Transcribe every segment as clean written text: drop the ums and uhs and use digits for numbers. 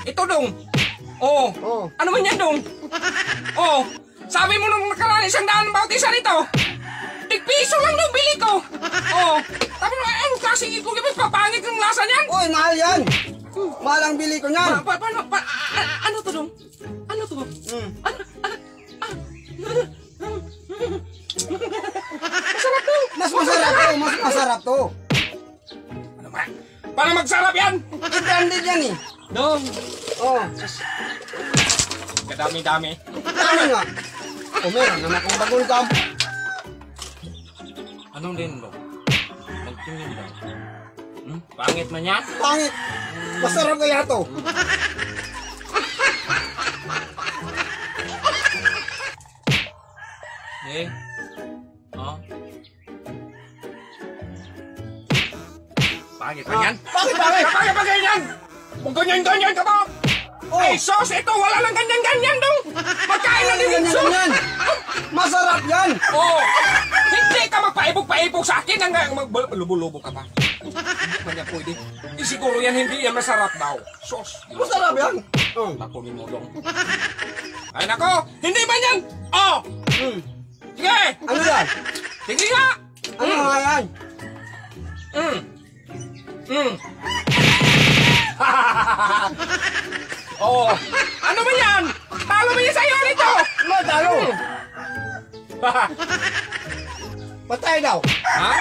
Ito dong. Oh. Ano man yan dong? Oh. Sabi mo nung nakaraan 100 bawat isa nito. Tig-piso lang dong bili ko. Oh. Tapos ano kasi ko papangit ng lasa niyan? Uy, mahal yan. Mahal ang bili ko niyan. Ano to dong? Ano to? Masarap to. Mas masarap to. Ano ba? Paano magsarap yan? Branded yan eh. Dong. Oh. Kadami-dami. Ano nga? O meron naman akong bagong kam. Anong din dong? Magtingin daw. Pangit man yan? Pangit. Masarap kaya to. Eh? Oh? Pangit man yan? Pangit! Pangit ba ganyan? Kung ganyan-ganyan ka ba? Eh, sos, ito, wala lang ganyan-ganyan dong. Magkain na din yung sos. Ganyan. Masarap yan. Oh, hindi ka magpaibog-paibog sa akin hanggang maglubo-lubo ka pa. Hindi man yan pwede. Di siguro yan, hindi yan masarap daw. Sos. Masarap yan. Takunin mo dong. Ay nako, hindi man yan. Oh. Sige. Ano yan? Sige nga. Ano nga yan? Oh, ano ba yan? Talo ba yan sa'yo nito? Ano talo? Patay daw. Ha?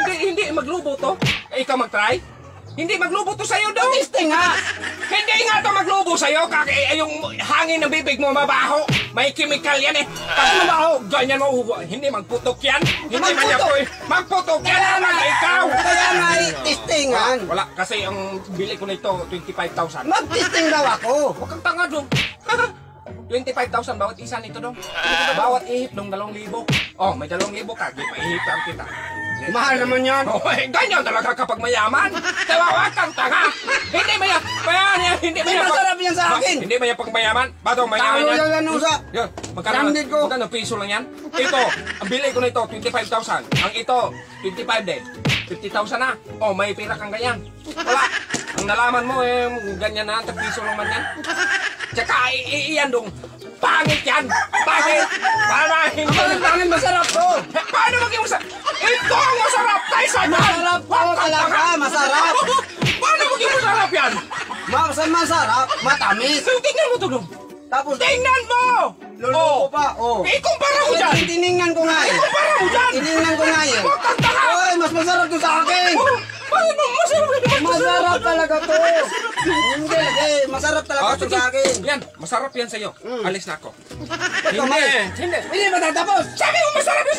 Hindi maglubo to. Ikaw mag-try? Hindi maglubo to sa'yo daw. Testing nga. Hindi nga to maglubo sa'yo. Yung hangin ng bibig mo mabaho. May chemical yan eh. Tapos mabaho. Ganyan mo. Hindi magputok yan. Hindi man yan po eh. Magputok yan naman ikaw. Kaya nga testingan. Wala. Kasi ang bili ko nito 25,000. Mag-testing daw ako. Huwag kang tanga dong. 25,000 bawat isa nito dong. Bawat ihip dong 2,000. Oh, may 2,000 ka. Di pa ihipan kita. Mahal naman yan. Oh, ganyan talaga kapag mayaman. Tawawag kang tanga. Hindi ba yan? Hindi ba yan? Masarap yan sa akin. Hindi ba yan pag mayaman? Bato, mayaman Talo yan. yan usa. Yun, magkano piso lang yan? Ito, ang bili ko na ito, 25,000. Ang ito, 25 din. 50,000 na. Oh, may pira kang ganyan. Wala. Ang nalaman mo, ganyan na, tag-piso lang man yan. Tsaka, iyan dong. Pangit yan! Pangit! Para hindi... Pangit masarap to! Paano maging masarap? Ito ang masarap! Kaysa yan! Masarap to talaga! Masarap! Paano maging masarap yan? Masarap! Matamis! So, tingnan mo to dong! Tapos... Tingnan mo! Luluko pa! Oh! Ikumpara mo dyan! Tiningnan ko nga eh! Ikumpara mo dyan! Tiningnan ko nga eh! Huwag kang tanga! Oy! Mas masarap to sa akin! Bakit mo masarap? Masarap talaga to! Hindi! Masarap talaga to sa akin! Yan! Masarap yan sa'yo. Alis na ako. Hindi! Hindi! Hindi matatapos! Sabi mo masarap yan